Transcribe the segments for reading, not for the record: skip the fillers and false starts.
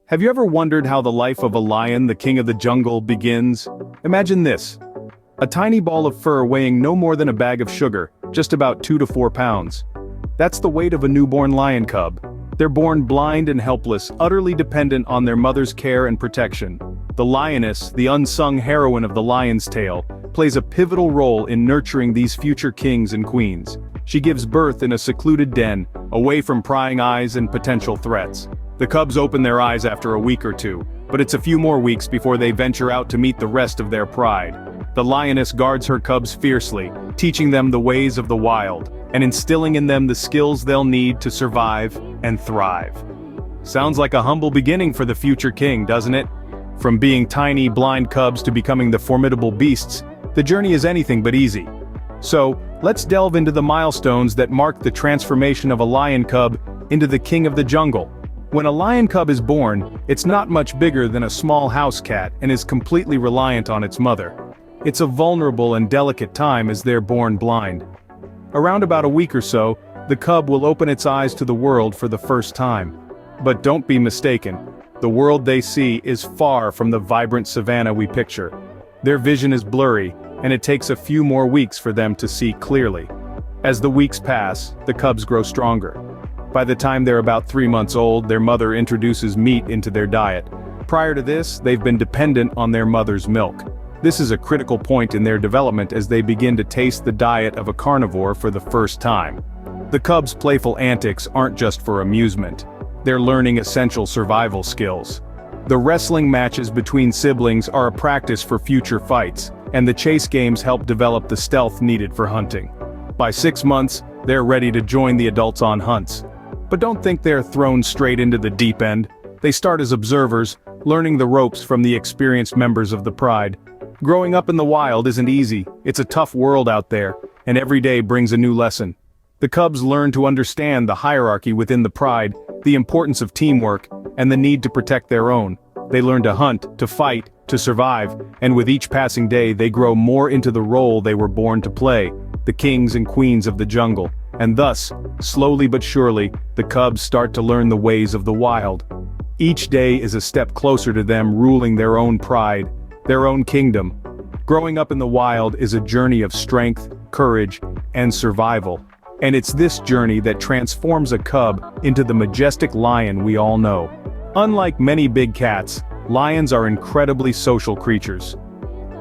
Have you ever wondered how the life of a lion, the king of the jungle, begins? Imagine this. A tiny ball of fur weighing no more than a bag of sugar, just about 2 to 4 pounds. That's the weight of a newborn lion cub. They're born blind and helpless, utterly dependent on their mother's care and protection. The lioness, the unsung heroine of the lion's tale, plays a pivotal role in nurturing these future kings and queens. She gives birth in a secluded den, away from prying eyes and potential threats. The cubs open their eyes after a week or two, but it's a few more weeks before they venture out to meet the rest of their pride. The lioness guards her cubs fiercely, teaching them the ways of the wild, and instilling in them the skills they'll need to survive and thrive. Sounds like a humble beginning for the future king, doesn't it? From being tiny, blind cubs to becoming the formidable beasts, the journey is anything but easy. So, let's delve into the milestones that mark the transformation of a lion cub into the king of the jungle. When a lion cub is born, it's not much bigger than a small house cat and is completely reliant on its mother. It's a vulnerable and delicate time as they're born blind. Around about a week or so, the cub will open its eyes to the world for the first time. But don't be mistaken, the world they see is far from the vibrant savanna we picture. Their vision is blurry, and it takes a few more weeks for them to see clearly. As the weeks pass, the cubs grow stronger. By the time they're about 3 months old, their mother introduces meat into their diet. Prior to this, they've been dependent on their mother's milk. This is a critical point in their development as they begin to taste the diet of a carnivore for the first time. The cubs' playful antics aren't just for amusement. They're learning essential survival skills. The wrestling matches between siblings are a practice for future fights, and the chase games help develop the stealth needed for hunting. By 6 months, they're ready to join the adults on hunts. But don't think they're thrown straight into the deep end. They start as observers, learning the ropes from the experienced members of the pride. Growing up in the wild isn't easy, it's a tough world out there, and every day brings a new lesson. The cubs learn to understand the hierarchy within the pride, the importance of teamwork, and the need to protect their own. They learn to hunt, to fight, to survive, and with each passing day they grow more into the role they were born to play, the kings and queens of the jungle. And thus, slowly but surely, the cubs start to learn the ways of the wild. Each day is a step closer to them ruling their own pride, their own kingdom. Growing up in the wild is a journey of strength, courage, and survival. And it's this journey that transforms a cub into the majestic lion we all know. Unlike many big cats, lions are incredibly social creatures.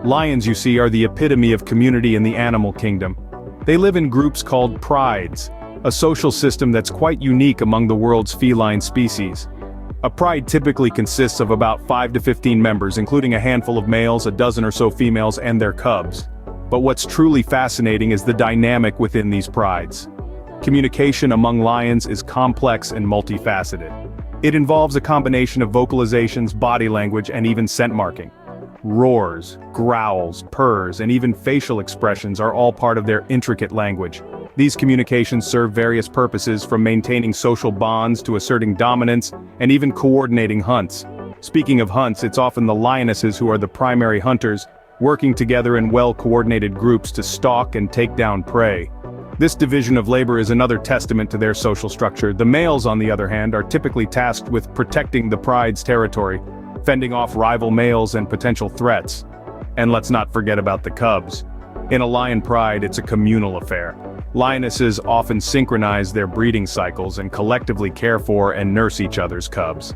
Lions, you see, are the epitome of community in the animal kingdom. They live in groups called prides, a social system that's quite unique among the world's feline species. A pride typically consists of about 5 to 15 members, including a handful of males, a dozen or so females, and their cubs. But what's truly fascinating is the dynamic within these prides. Communication among lions is complex and multifaceted. It involves a combination of vocalizations, body language, and even scent marking. Roars, growls, purrs, and even facial expressions are all part of their intricate language. These communications serve various purposes, from maintaining social bonds to asserting dominance, and even coordinating hunts. Speaking of hunts, it's often the lionesses who are the primary hunters, working together in well-coordinated groups to stalk and take down prey. This division of labor is another testament to their social structure. The males, on the other hand, are typically tasked with protecting the pride's territory, fending off rival males and potential threats. And let's not forget about the cubs. In a lion pride, it's a communal affair. Lionesses often synchronize their breeding cycles and collectively care for and nurse each other's cubs.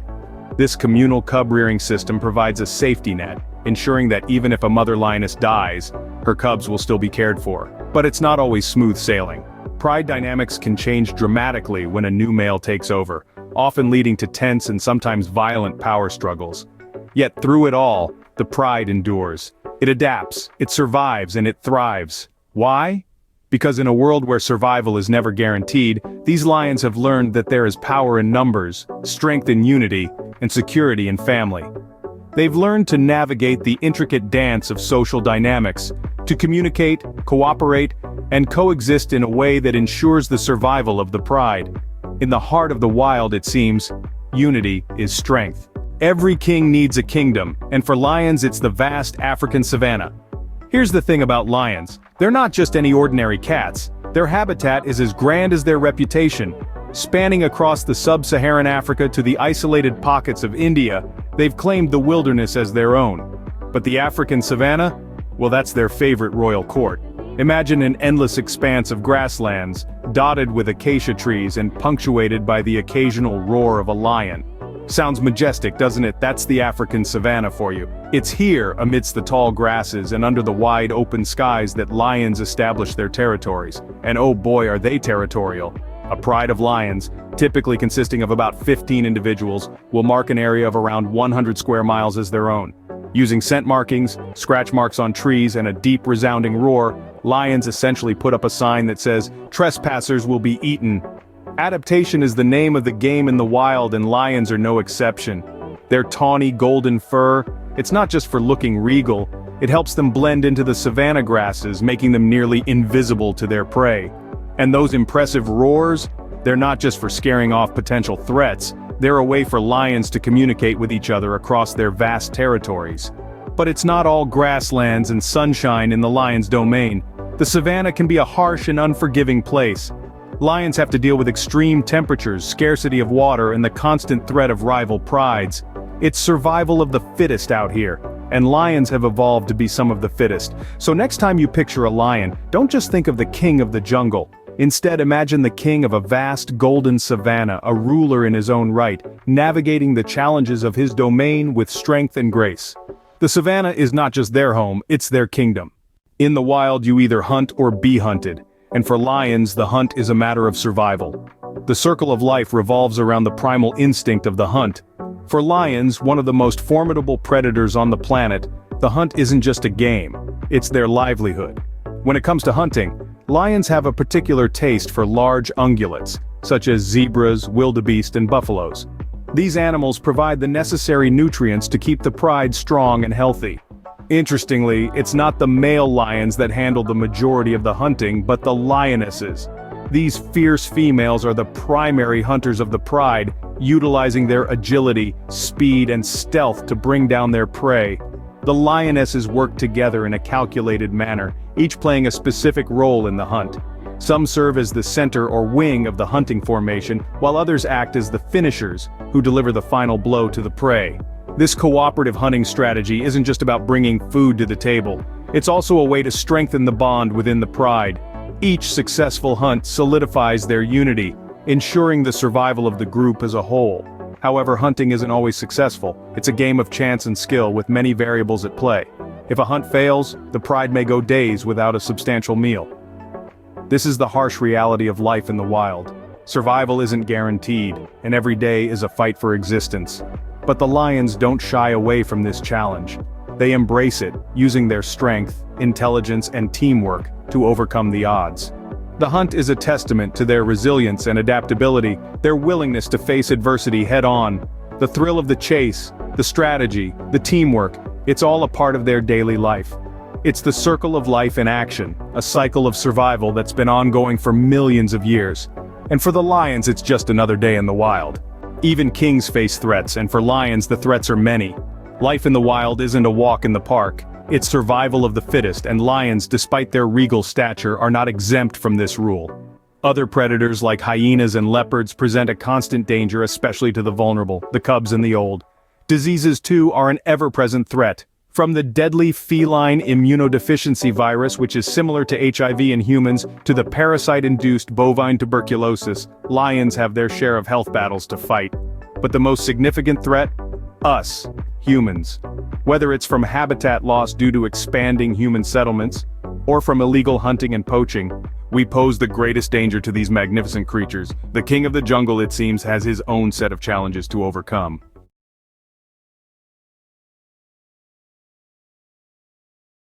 This communal cub-rearing system provides a safety net, ensuring that even if a mother lioness dies, her cubs will still be cared for. But it's not always smooth sailing. Pride dynamics can change dramatically when a new male takes over, often leading to tense and sometimes violent power struggles. Yet through it all, the pride endures. It adapts, it survives, and it thrives. Why? Because in a world where survival is never guaranteed, these lions have learned that there is power in numbers, strength in unity, and security in family. They've learned to navigate the intricate dance of social dynamics, to communicate, cooperate, and coexist in a way that ensures the survival of the pride. In the heart of the wild, it seems, unity is strength. Every king needs a kingdom, and for lions it's the vast African savanna. Here's the thing about lions. They're not just any ordinary cats. Their habitat is as grand as their reputation. Spanning across the sub-Saharan Africa to the isolated pockets of India, they've claimed the wilderness as their own. But the African savanna? Well, that's their favorite royal court. Imagine an endless expanse of grasslands, dotted with acacia trees and punctuated by the occasional roar of a lion. Sounds majestic, doesn't it? That's the African savanna for you. It's here, amidst the tall grasses and under the wide open skies, that lions establish their territories. And oh boy, are they territorial. A pride of lions, typically consisting of about 15 individuals, will mark an area of around 100 square miles as their own. Using scent markings, scratch marks on trees, and a deep resounding roar, lions essentially put up a sign that says, "Trespassers will be eaten." Adaptation is the name of the game in the wild, and lions are no exception. Their tawny golden fur, it's not just for looking regal, it helps them blend into the savanna grasses, making them nearly invisible to their prey. And those impressive roars, they're not just for scaring off potential threats, they're a way for lions to communicate with each other across their vast territories. But it's not all grasslands and sunshine in the lion's domain. The savanna can be a harsh and unforgiving place. Lions have to deal with extreme temperatures, scarcity of water, and the constant threat of rival prides. It's survival of the fittest out here, and lions have evolved to be some of the fittest. So next time you picture a lion, don't just think of the king of the jungle. Instead, imagine the king of a vast golden savanna, a ruler in his own right, navigating the challenges of his domain with strength and grace. The savanna is not just their home, it's their kingdom. In the wild, you either hunt or be hunted. And for lions, the hunt is a matter of survival. The circle of life revolves around the primal instinct of the hunt. For lions, one of the most formidable predators on the planet, the hunt isn't just a game, it's their livelihood. When it comes to hunting, lions have a particular taste for large ungulates, such as zebras, wildebeest, and buffaloes. These animals provide the necessary nutrients to keep the pride strong and healthy. Interestingly, it's not the male lions that handle the majority of the hunting, but the lionesses. These fierce females are the primary hunters of the pride, utilizing their agility, speed, and stealth to bring down their prey. The lionesses work together in a calculated manner, each playing a specific role in the hunt. Some serve as the center or wing of the hunting formation, while others act as the finishers, who deliver the final blow to the prey. This cooperative hunting strategy isn't just about bringing food to the table, it's also a way to strengthen the bond within the pride. Each successful hunt solidifies their unity, ensuring the survival of the group as a whole. However, hunting isn't always successful. It's a game of chance and skill with many variables at play. If a hunt fails, the pride may go days without a substantial meal. This is the harsh reality of life in the wild. Survival isn't guaranteed, and every day is a fight for existence. But the lions don't shy away from this challenge. They embrace it, using their strength, intelligence, and teamwork to overcome the odds. The hunt is a testament to their resilience and adaptability, their willingness to face adversity head-on. The thrill of the chase, the strategy, the teamwork, it's all a part of their daily life. It's the circle of life in action, a cycle of survival that's been ongoing for millions of years. And for the lions, it's just another day in the wild. Even kings face threats, and for lions the threats are many. Life in the wild isn't a walk in the park, it's survival of the fittest, and lions, despite their regal stature, are not exempt from this rule. Other predators like hyenas and leopards present a constant danger, especially to the vulnerable, the cubs and the old. Diseases too are an ever-present threat. From the deadly feline immunodeficiency virus, which is similar to HIV in humans, to the parasite-induced bovine tuberculosis, lions have their share of health battles to fight. But the most significant threat? Us, humans. Whether it's from habitat loss due to expanding human settlements, or from illegal hunting and poaching, we pose the greatest danger to these magnificent creatures. The king of the jungle, it seems, has his own set of challenges to overcome.